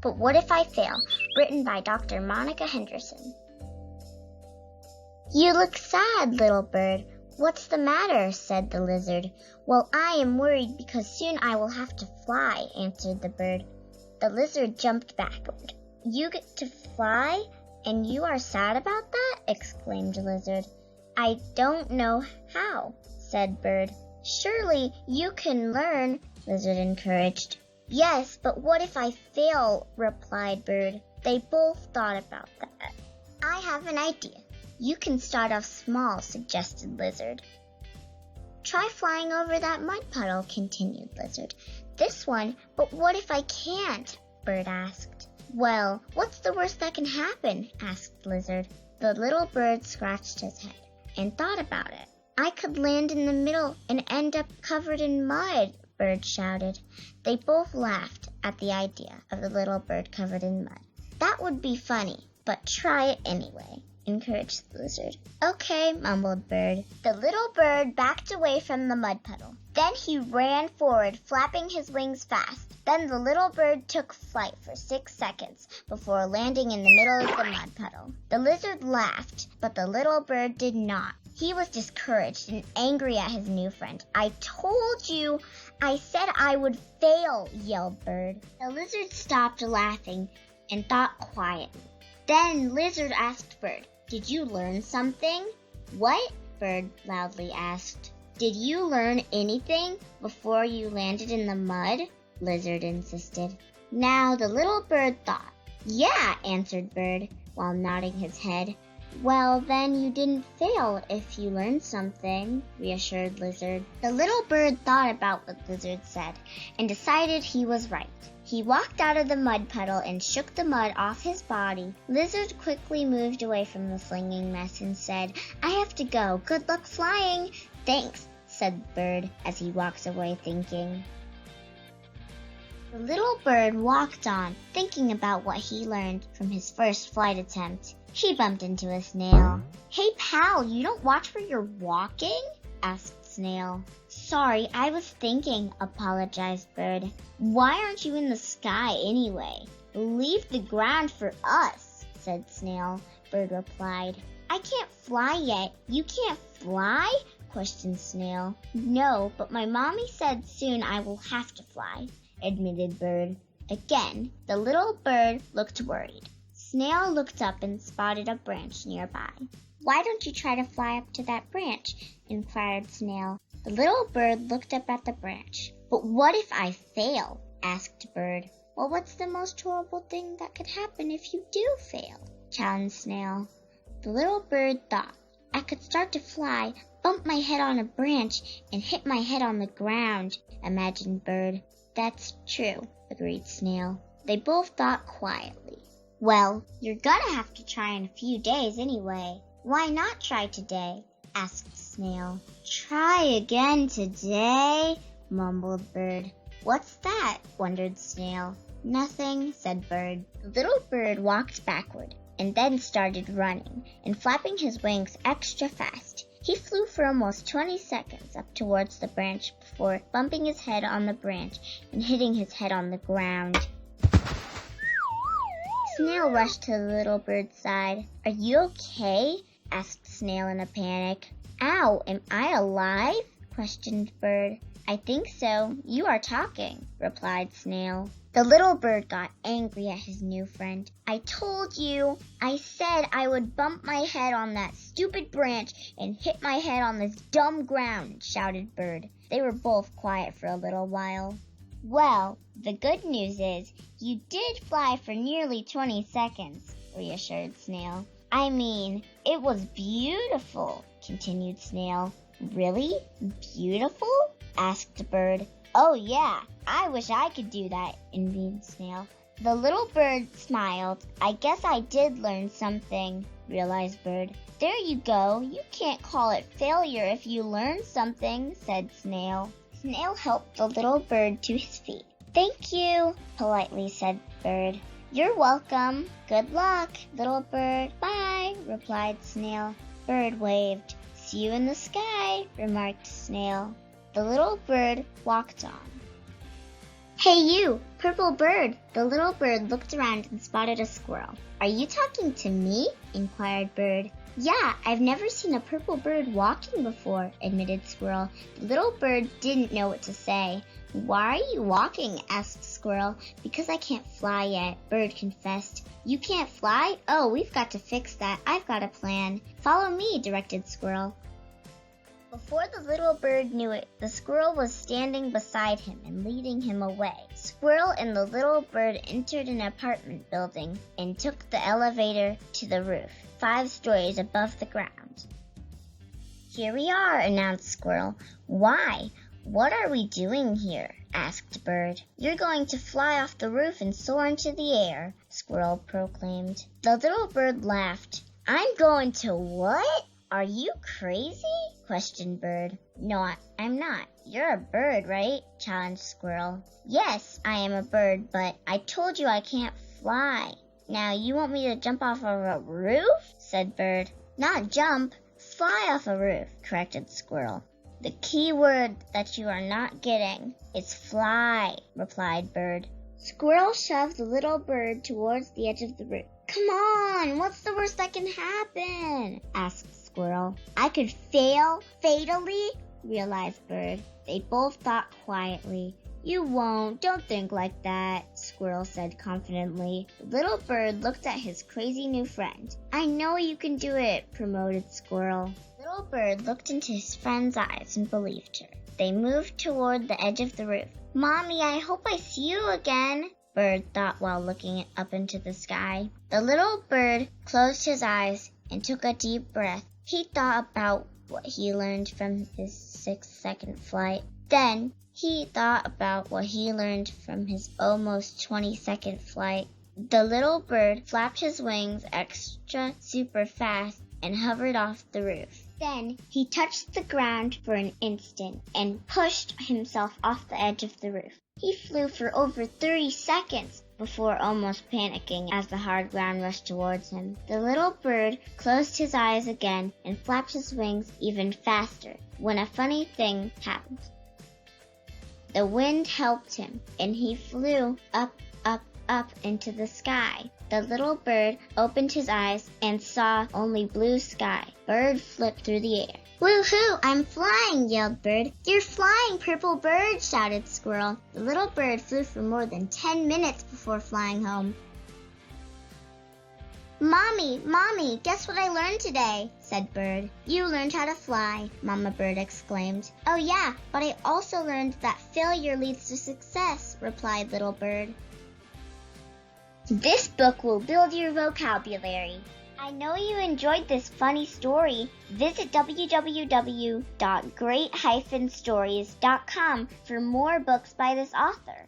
But What If I Fail? Written by Dr. Monica Henderson. You look sad, little bird. What's the matter? Said the lizard. Well, I am worried because soon I will have to fly, answered the bird. The lizard jumped backward. You get to fly, and you are sad about that? Exclaimed the lizard. I don't know how, said bird. Surely you can learn, lizard encouraged. Yes, but what if I fail? Replied bird. They both thought about that. I have an idea. You can start off small, suggested lizard. Try flying over that mud puddle, continued lizard. This one, but what if I can't? Bird asked. Well, what's the worst that can happen? Asked lizard. The little bird scratched his head and thought about it. I could land in the middle and end up covered in mud, bird shouted. They both laughed at the idea of the little bird covered in mud. That would be funny, but try it anyway, encouraged the lizard. Okay, mumbled bird. The little bird backed away from the mud puddle. Then he ran forward, flapping his wings fast. Then the little bird took flight for 6 seconds before landing in the middle of the mud puddle. The lizard laughed, but the little bird did not. He was discouraged and angry at his new friend. I told you! I said I would fail, yelled Bird. The lizard stopped laughing and thought quietly. Then Lizard asked Bird, Did you learn something? What? Bird loudly asked. Did you learn anything before you landed in the mud? Lizard insisted. Now the little bird thought. Yeah, answered Bird, while nodding his head. Well, then you didn't fail if you learned something, reassured Lizard. The little bird thought about what Lizard said and decided he was right. He walked out of the mud puddle and shook the mud off his body. Lizard quickly moved away from the slinging mess and said, I have to go. Good luck flying. Thanks, said Bird as he walked away thinking. The little bird walked on, thinking about what he learned from his first flight attempt. He bumped into a snail. Hey, pal, you don't watch where you're walking? Asked Snail. Sorry, I was thinking, apologized Bird. Why aren't you in the sky anyway? Leave the ground for us, said Snail. Bird replied. I can't fly yet. You can't fly? Questioned Snail. No, but my mommy said soon I will have to fly, admitted Bird. Again, the little bird looked worried. Snail looked up and spotted a branch nearby. Why don't you try to fly up to that branch? Inquired Snail. The little bird looked up at the branch. But what if I fail? Asked Bird. Well, what's the most horrible thing that could happen if you do fail? Challenged Snail. The little bird thought. I could start to fly, bump my head on a branch, and hit my head on the ground, imagined Bird. That's true, agreed Snail. They both thought quietly. Well, you're gonna have to try in a few days anyway. Why not try today? Asked Snail. Try again today? Mumbled Bird. What's that? Wondered Snail. Nothing, said Bird. The little bird walked backward and then started running and flapping his wings extra fast. He flew for almost 20 seconds up towards the branch before bumping his head on the branch and hitting his head on the ground. Snail rushed to the little bird's side. Are you okay? Asked Snail in a panic. Ow, am I alive? Questioned Bird. I think so. You are talking, replied Snail. The little bird got angry at his new friend. I told you. I said I would bump my head on that stupid branch and hit my head on this dumb ground, shouted Bird. They were both quiet for a little while. Well, the good news is you did fly for nearly 20 seconds, reassured Snail. I mean, it was beautiful, continued Snail. Really? Beautiful? Asked Bird. Oh yeah, I wish I could do that, envied Snail. The little bird smiled. I guess I did learn something, realized Bird. There you go. You can't call it failure if you learn something, said Snail. Snail helped the little bird to his feet. Thank you, politely said Bird. You're welcome. Good luck, little bird. Bye, replied Snail. Bird waved. See you in the sky, remarked Snail. The little bird walked on. Hey you, purple bird! The little bird looked around and spotted a squirrel. Are you talking to me? Inquired Bird. Yeah, I've never seen a purple bird walking before, admitted Squirrel. The little bird didn't know what to say. Why are you walking? Asked Squirrel. Because I can't fly yet, Bird confessed. You can't fly? Oh, we've got to fix that. I've got a plan. Follow me, directed Squirrel. Before the little bird knew it, the squirrel was standing beside him and leading him away. Squirrel and the little bird entered an apartment building and took the elevator to the roof, 5 stories above the ground. Here we are, announced Squirrel. Why? What are we doing here? Asked Bird. You're going to fly off the roof and soar into the air, Squirrel proclaimed. The little bird laughed. I'm going to what? Are you crazy? Questioned Bird. No, I'm not. You're a bird, right? Challenged Squirrel. Yes, I am a bird, but I told you I can't fly. Now, you want me to jump off of a roof? Said Bird. Not jump, fly off a roof, corrected Squirrel. The key word that you are not getting is fly, replied Bird. Squirrel shoved the little bird towards the edge of the roof. Come on, what's the worst that can happen? Asked Squirrel. I could fail fatally, realized Bird. They both thought quietly. You won't, don't think like that, Squirrel said confidently. The little bird looked at his crazy new friend. I know you can do it, promoted Squirrel. Little bird looked into his friend's eyes and believed her. They moved toward the edge of the roof. Mommy, I hope I see you again, Bird thought while looking up into the sky. The little bird closed his eyes and took a deep breath. He thought about what he learned from his 6-second flight. Then he thought about what he learned from his almost 20-second flight. The little bird flapped his wings extra super fast and hovered off the roof. Then he touched the ground for an instant and pushed himself off the edge of the roof. He flew for over 30 seconds before almost panicking as the hard ground rushed towards him. The little bird closed his eyes again and flapped his wings even faster when a funny thing happened. The wind helped him, and he flew up, up, up into the sky. The little bird opened his eyes and saw only blue sky. Bird flipped through the air. Woohoo! I'm flying, yelled Bird. You're flying, purple bird, shouted Squirrel. The little bird flew for more than 10 minutes before flying home. Mommy, guess what I learned today, said Bird. You learned how to fly, Mama Bird exclaimed. Oh yeah, but I also learned that failure leads to success, replied Little Bird. This book will build your vocabulary. I know you enjoyed this funny story. Visit www.great-stories.com for more books by this author.